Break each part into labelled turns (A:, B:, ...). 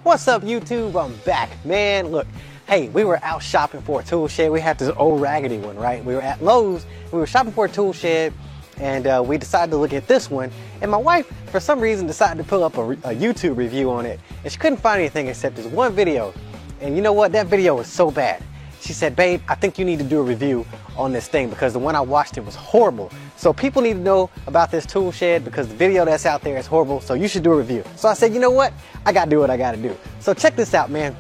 A: What's up, YouTube? I'm back, man. Look, hey, we were out shopping for a tool shed. We had this old raggedy one, right? We were at Lowe's. We were shopping for a tool shed, and we decided to look at this one. And my wife, for some reason, decided to pull up a YouTube review on it, and she couldn't find anything except this one video. And you know what? That video was so bad. She said, babe, I think you need to do a review on this thing because the one I watched, it was horrible. So people need to know about this tool shed because the video that's out there is horrible, so you should do a review. So I said, you know what? I gotta do what I gotta do. So check this out, man.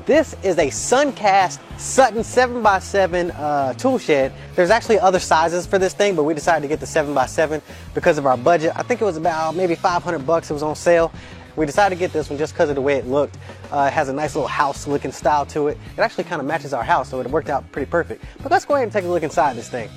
A: This is a Suncast Sutton 7x7 tool shed. There's actually other sizes for this thing, but we decided to get the 7x7 because of our budget. I think it was about maybe 500 bucks. It was on sale. We decided to get this one just because of the way it looked. It has a nice little house looking style to it. It actually kind of matches our house, so it worked out pretty perfect. But let's go ahead and take a look inside this thing.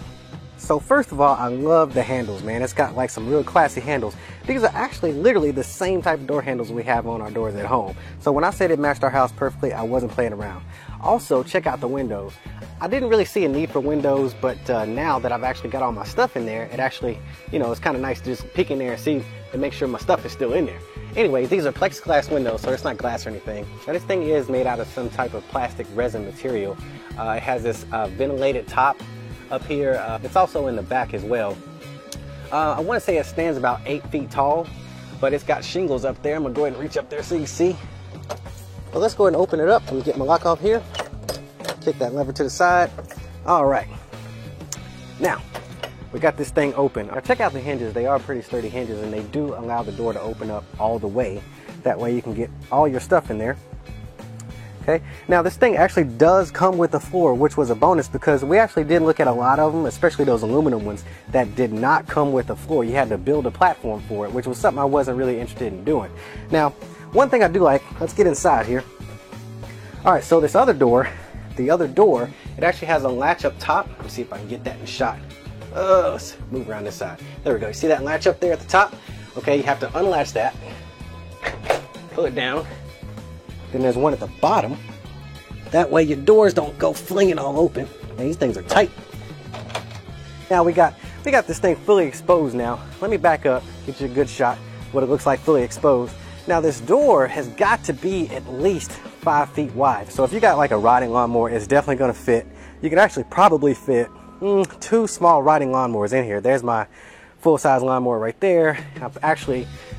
A: So first of all, I love the handles, man. It's got like some real classy handles. These are actually literally the same type of door handles we have on our doors at home. So when I said it matched our house perfectly, I wasn't playing around. Also, check out the windows. I didn't really see a need for windows, but now that I've actually got all my stuff in there, it actually, you know, it's kind of nice to just peek in there and see and make sure my stuff is still in there. Anyways, these are plexiglass windows, so it's not glass or anything. Now, this thing is made out of some type of plastic resin material. It has this ventilated top up here. It's also in the back as well. I want to say it stands about 8 feet tall, but it's got shingles up there. I'm gonna go ahead and reach up there so you can see. Well, let's go ahead and open it up. I'm gonna get my lock off here. Kick that lever to the side. All right. Now, we got this thing open. Now check out the hinges. They are pretty sturdy hinges, and they do allow the door to open up all the way. That way you can get all your stuff in there. Okay. Now this thing actually does come with a floor, which was a bonus because we actually did look at a lot of them, especially those aluminum ones that did not come with a floor. You had to build a platform for it, which was something I wasn't really interested in doing. Now, one thing I do like, let's get inside here. All right, so this other door, the other door, it actually has a latch up top. Let me see if I can get that in shot. Let's move around this side. There we go. You see that latch up there at the top? Okay, you have to unlatch that, pull it down. Then there's one at the bottom. That way your doors don't go flinging all open. Man, these things are tight. Now we got this thing fully exposed now. Let me back up, get you a good shot what it looks like fully exposed. Now this door has got to be at least 5 feet wide. So if you got like a riding lawnmower, it's definitely gonna fit. You can actually probably fit 2 small riding lawnmowers in here. There's my full-size lawnmower right there.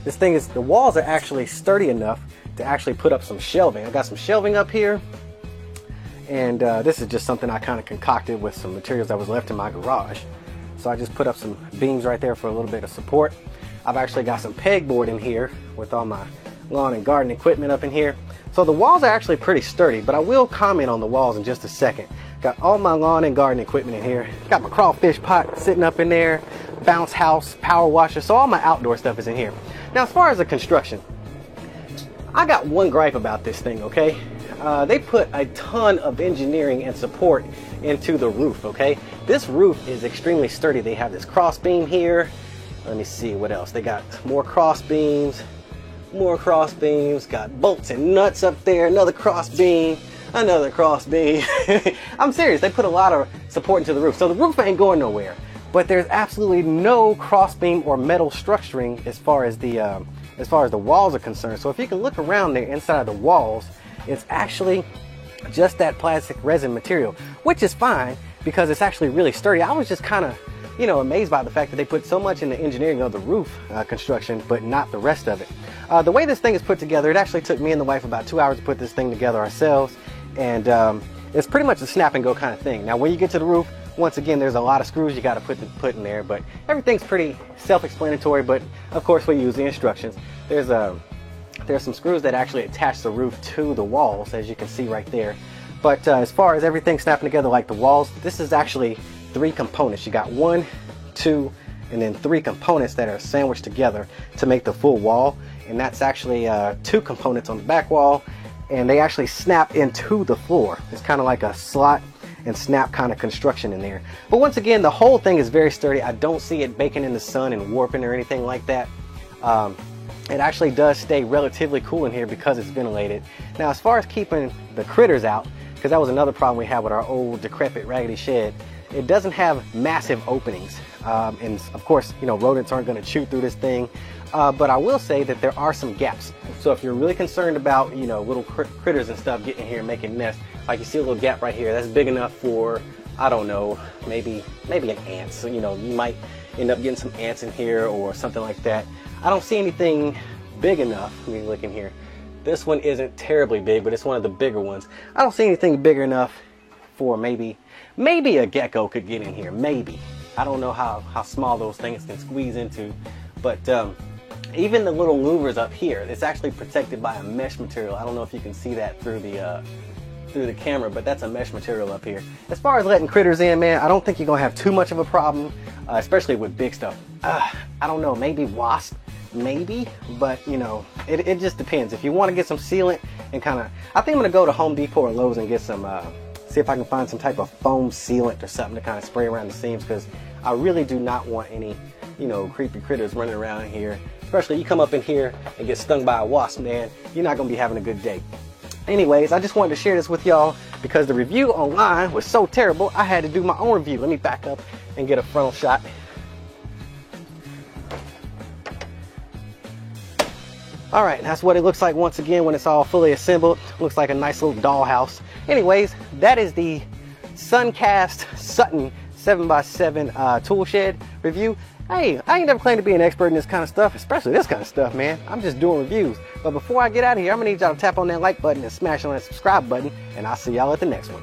A: This thing is, the walls are actually sturdy enough to actually put up some shelving. I got some shelving up here, and this is just something I kind of concocted with some materials that was left in my garage. So I just put up some beams right there for a little bit of support. I've actually got some pegboard in here with all my lawn and garden equipment up in here. So the walls are actually pretty sturdy, but I will comment on the walls in just a second. Got all my lawn and garden equipment in here. Got my crawfish pot sitting up in there, bounce house, power washer, so all my outdoor stuff is in here. Now as far as the construction, I got one gripe about this thing, okay? They put a ton of engineering and support into the roof, okay? This roof is extremely sturdy. They have this cross beam here. Let me see what else. They got more cross beams, got bolts and nuts up there, another cross beam, another cross beam. I'm serious, they put a lot of support into the roof. So the roof ain't going nowhere, but there's absolutely no cross beam or metal structuring as far as the walls are concerned. So if you can look around there inside the walls, it's actually just that plastic resin material, which is fine because it's actually really sturdy. I was just kind of, you know, amazed by the fact that they put so much in the engineering of the roof construction, but not the rest of it. The way this thing is put together, it actually took me and the wife about 2 hours to put this thing together ourselves, and it's pretty much a snap and go kind of thing. Now when you get to the roof, once again, there's a lot of screws you got to put in there, but everything's pretty self-explanatory. But of course, we use the instructions. There's some screws that actually attach the roof to the walls, as you can see right there. But as far as everything snapping together like the walls, this is actually 3 components. You got 1, 2, and then 3 components that are sandwiched together to make the full wall. And that's actually 2 components on the back wall, and they actually snap into the floor. It's kind of like a slot and snap kind of construction in there. But once again, the whole thing is very sturdy. I don't see it baking in the sun and warping or anything like that. It actually does stay relatively cool in here because it's ventilated. Now as far as keeping the critters out, because that was another problem we had with our old decrepit raggedy shed, it doesn't have massive openings. And of course, you know, rodents aren't going to chew through this thing. but I will say that there are some gaps. So if you're really concerned about, you know, little critters and stuff getting in here and making nests, like you see a little gap right here, that's big enough for, I don't know, maybe an ant. So, you know, you might end up getting some ants in here or something like that. I don't see anything big enough. Let me look in here. This one isn't terribly big, but it's one of the bigger ones. I don't see anything big enough for maybe a gecko could get in here, maybe. I don't know how small those things can squeeze into, but even the little louvers up here, it's actually protected by a mesh material. I don't know if you can see that through the camera, but that's a mesh material up here. As far as letting critters in, man, I don't think you're gonna have too much of a problem, especially with big stuff. I don't know, maybe wasp, maybe, but you know, it just depends. If you want to get some sealant and kind of, I think I'm gonna go to Home Depot or Lowe's and get some, see if I can find some type of foam sealant or something to kind of spray around the seams, because I really do not want any, you know, creepy critters running around here. Especially you come up in here and get stung by a wasp, man, you're not gonna be having a good day. Anyways, I just wanted to share this with y'all because the review online was so terrible, I had to do my own review. Let me back up and get a frontal shot. All right, that's what it looks like once again when it's all fully assembled. Looks like a nice little dollhouse. Anyways, that is the Suncast Sutton 7x7 tool shed review. Hey, I ain't never claimed to be an expert in this kind of stuff, especially this kind of stuff, man. I'm just doing reviews. But before I get out of here, I'm gonna need y'all to tap on that like button and smash on that subscribe button, and I'll see y'all at the next one.